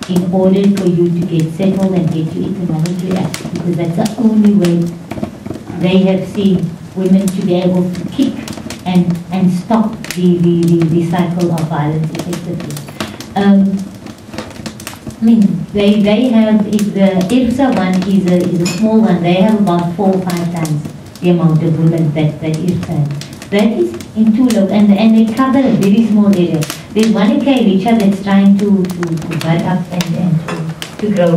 in order for you to get settled and get you economically active, because that's the only way they have seen women to be able to kick and stop the cycle of violence effectively. I mean, they have, if the IRSA one is a small one, they have about 4 or 5 times the amount of women that IRSA has. That is in two local, and they cover a very small area. There's one in Kailicha that's trying to bud up and to grow.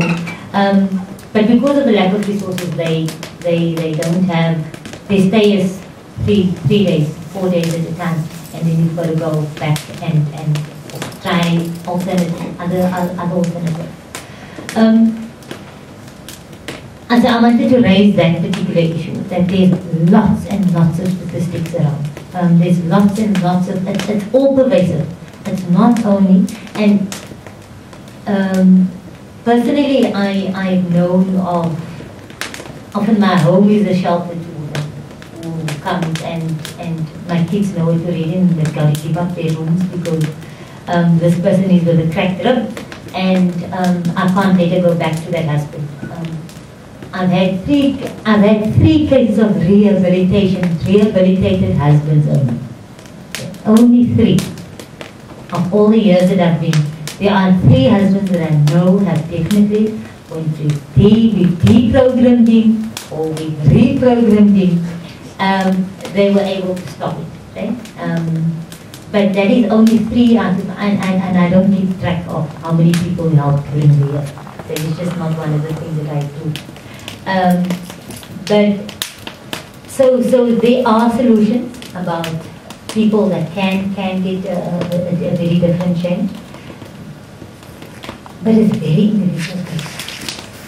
But because of the lack of resources, they don't have, they stay as 3 days, 4 days at a time, and then you've got to go back and try other alternatives. And so I wanted to raise that particular issue, that there's lots and lots of statistics around. There's lots and lots of, it's all pervasive. It's not only, and personally I've known of, often my home is a shelter to women who comes and my kids know it already, and they've got to give up their rooms because this person is with a cracked rib, and I can't let her go back to that husband. I've had three cases of rehabilitated husbands only. Only 3 of all the years that I've been. There are 3 husbands that I know have definitely went through we've deprogrammed him or we've reprogrammed him. They were able to stop it. Right? But that is only 3 out of, and I don't keep track of how many people helped during the year. That is just not one of the things that I do. But so there are solutions about people that can get a very different change, but it's very individual based.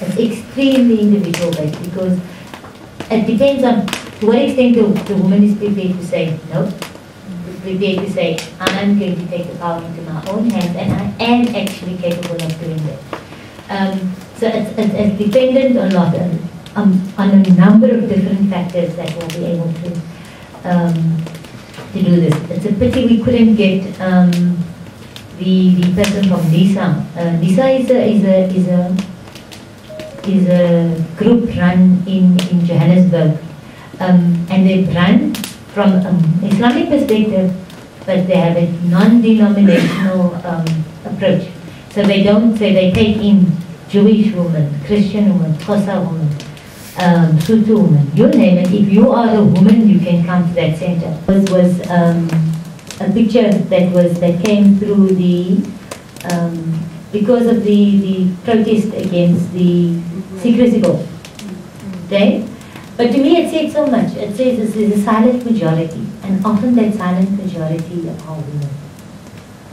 It's extremely individual based, because it depends on to what extent the woman is prepared to say no, prepared to say I'm going to take the power into my own hands and I am actually capable of doing that. So it's dependent on a number of different factors that will be able to do this. It's a pity we couldn't get the person from NISA. NISA is a group run in Johannesburg, and they run from an Islamic perspective, but they have a non-denominational approach. So they don't say they take in Jewish women, Christian women, Xhosa women, Sotho women, you name it. If you are a woman, you can come to that center. It was a picture that came through because of the protest against the secrecy bill. Okay? But to me it said so much. It says this is a silent majority, and often that silent majority are women.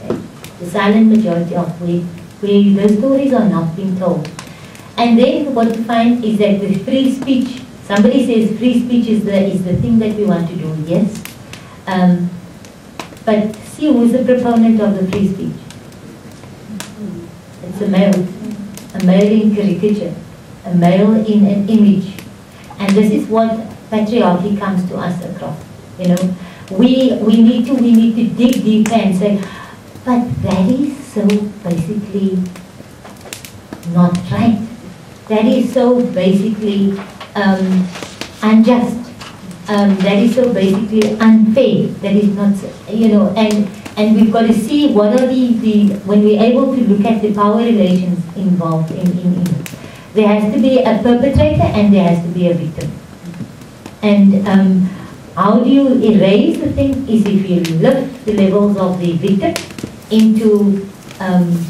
Okay? The silent majority of where those stories are not being told. And then what we find is that with free speech, somebody says free speech is the thing that we want to do, yes. But see who's the proponent of the free speech. It's a male in caricature, a male in an image. And this is what patriarchy comes to us across. You know, we need to dig deeper and say, but that is so basically not right. That is so basically unjust. That is so basically unfair. That is not, you know, and we've got to see what are when we're able to look at the power relations involved in it. There has to be a perpetrator and there has to be a victim. And how do you erase the thing is if you lift the levels of the victim into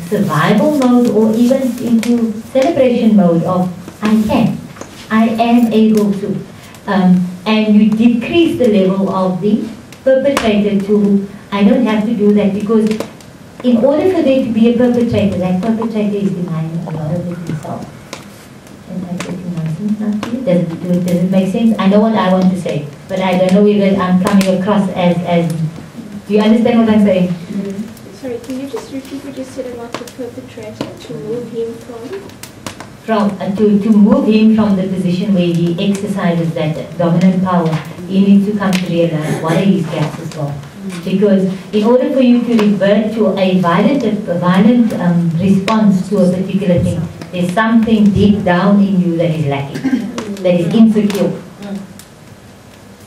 survival mode, or even into celebration mode of I am able to, and you decrease the level of the perpetrator to I don't have to do that, because in order for there to be a perpetrator, that perpetrator is denying a lot of it himself. And I'm getting nonsense now to you. Does it make sense? I know what I want to say, but I don't know whether I'm coming across as do you understand what I'm saying? Sorry, can you just repeat what you said about the perpetrator, to move him to move him from the position where he exercises that dominant power? He needs to come to realize what are his gaps as well. Because in order for you to revert to a violent response to a particular thing, there's something deep down in you that is lacking, that is insecure.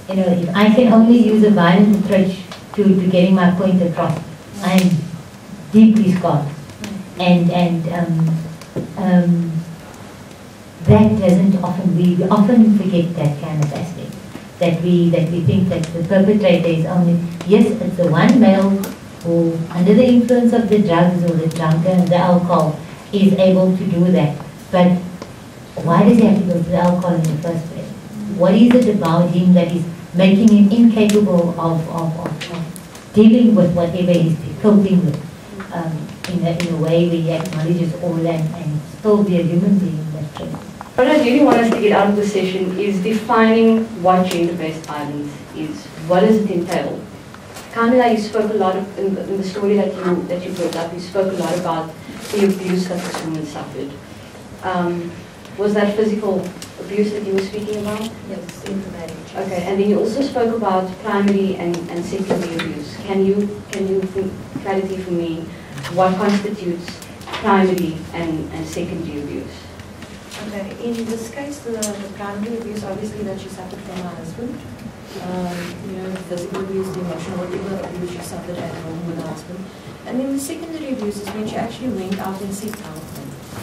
You know, if I can only use a violent approach to getting my point across, I'm deeply scarred. And that doesn't often, we often forget that kind of aspect. That we think that the perpetrator is only, yes, it's the one male who, under the influence of the drugs or the drunkard, the alcohol, is able to do that. But why does he have to go to the alcohol in the first place? What is it about him that is making him incapable of dealing with whatever he's coping with in a way where he acknowledges all and still be a human being in that case? What I really want us to get out of this session is defining what gender-based violence is. What does it entail? Kamila, you spoke a lot of, in the story that you brought up, you spoke a lot about the abuse that this woman suffered. Was that physical abuse that you were speaking about? Yes, in the marriage. Okay, and then you also spoke about primary and secondary abuse. Can you clarify for me what constitutes primary and secondary abuse? Okay, in this case, the primary abuse, obviously, that she suffered from her husband. You know, physical abuse, the emotional abuse she suffered at home with her husband. And then the secondary abuse is when she actually went out and sought help.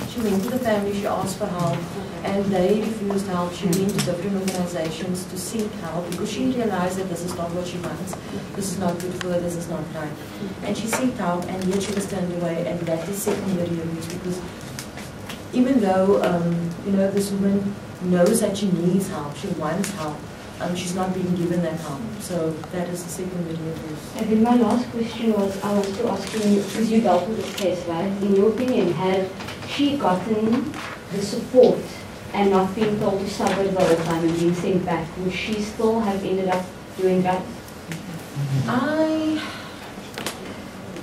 She went to the family, she asked for help, and they refused help. She went to different organizations to seek help because she realized that this is not what she wants. This is not good for her, this is not right. And she sought help, and yet she was turned away, and that is secondary abuse because even though, you know, this woman knows that she needs help, she wants help, she's not being given that help. So that is the secondary abuse. And then my last question was, I want to ask you, because you dealt with this case, right? In your opinion, had she gotten the support and not being told to suffer the whole time and being sent back, would she still have ended up doing that?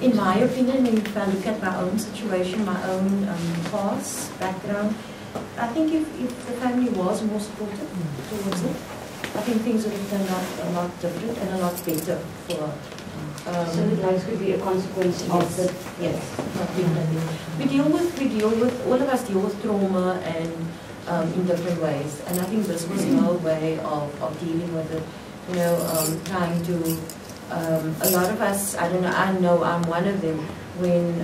In my opinion, if I look at my own situation, my own past background, I think if the family was more supportive towards it, I think things would have turned out a lot different and a lot better for her. So the drugs could be a consequence of the... Yes. We deal with, all of us deal with trauma and in different ways. And I think this was her way of dealing with it. You know, trying to... a lot of us, I know I'm one of them, when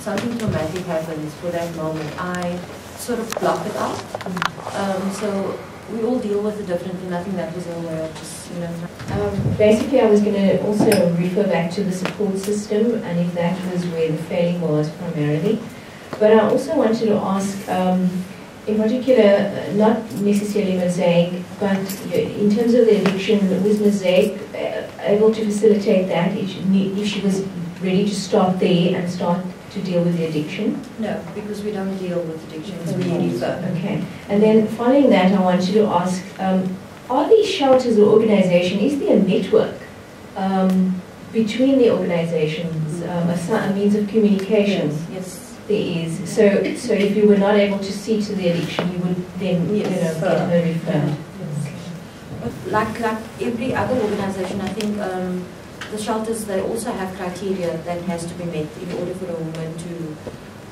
something traumatic happens for that moment, I sort of block it out. So we all deal with it differently, and I think that was a way of just, you know. Basically, I was going to also refer back to the support system, and if that was where the failing was primarily. But I also wanted to ask, in particular, not necessarily Mosaic, but in terms of the addiction, was Mosaic able to facilitate that if she was ready to start there and start to deal with the addiction? No, because we don't deal with addiction, we refer. Okay. And then following that, I wanted to ask, are these shelters or organizations, is there a network between the organizations, a means of communication? Yes. There is. So if you were not able to see to the addiction, you would then get her referred. Like every other organization, I think the shelters, they also have criteria that has to be met in order for a woman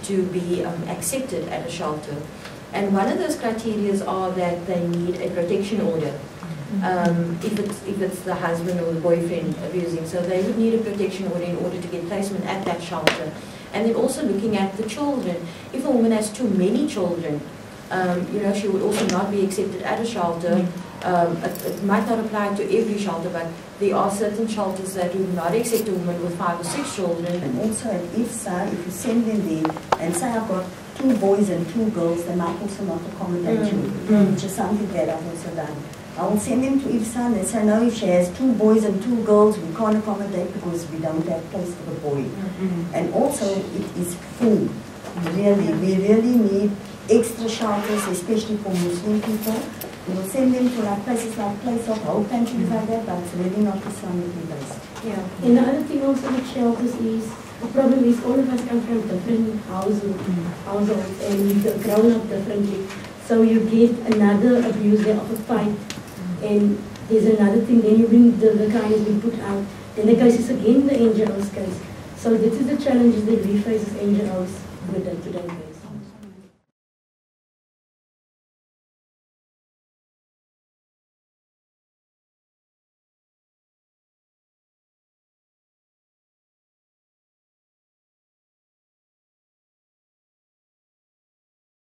to be accepted at a shelter. And one of those criteria are that they need a protection order. If it's the husband or the boyfriend abusing, so they would need a protection order in order to get placement at that shelter. And then also looking at the children. If a woman has too many children, you know, she would also not be accepted at a shelter. It might not apply to every shelter, but there are certain shelters that do not accept a woman with 5 or 6 children. And also at IFSA, if you send them there and say I've got 2 boys and 2 girls, they might also not accommodate you, which is something that I've also done. I will send them to IFSA and they say, no, if she has 2 boys and 2 girls, we can't accommodate because we don't have place for the boy. And also it is full. Really, we really need extra shelters, especially for Muslim people. We will send them to like places like Place of Hope and things like that, but it's really not Islamically based. Yeah. And the other thing also with shelters is, the problem is all of us come from different households and we've grown up differently. So you get another abuser of a fight, and there's another thing, then you bring the guy has been put out, Then the case is again the NGO's case. So this is the challenges that we face as NGOs with the day-to-day basis.